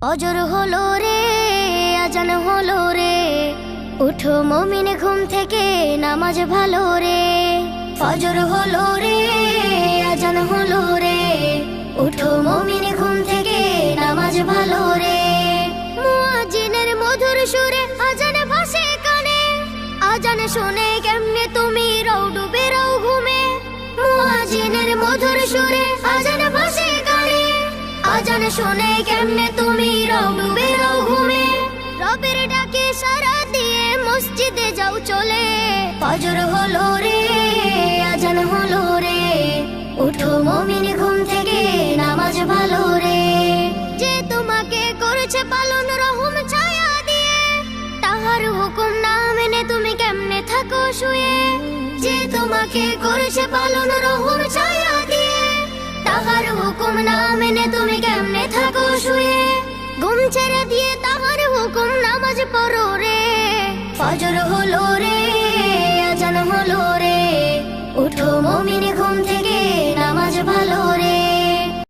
ফজর হলো রে, আজান হলো রে, উঠো মুমিন ঘুম থেকে, নামাজ ভালো রে। ফজর হলো রে, আজান হলো রে, উঠো মুমিন ঘুম থেকে, নামাজ ভালো রে। মুয়াজ্জিনের মধুর সুরে আজান ভাসে কানে, আজান শুনে কেমনে তুমি রও ডুবে রও ঘুমে। মুয়াজ্জিনের মধুর সুরে আজান ভাসে কানে, আজান শুনে কেমনে তুমি রও ডুবে রও ঘুমে। রবের ডাকে সাড়া দিয়ে মসজিদে যাও চলে। ফজর হলো রে, আজান হলো রে, উঠো মুমিন ঘুম থেকে, নামাজ ভালো রে। যে তোমাকে করেছে পালন রহম ছায়া দিয়ে, তাহার হুকুম না মেনে তুমি কেমনে থাকো শুয়ে। যে তোমাকে করেছে পালন রহম ছায়া দিয়ে, তাহার হুকুম না মেনে তুমি কেমনে থাকো শুয়ে। ঘুম ছেড়ে দিয়ে তাহার হুকুম নামাজ পড়ো রে। ফজর হলো রে, আজান হলো রে, উঠো মুমিন ঘুম থেকে,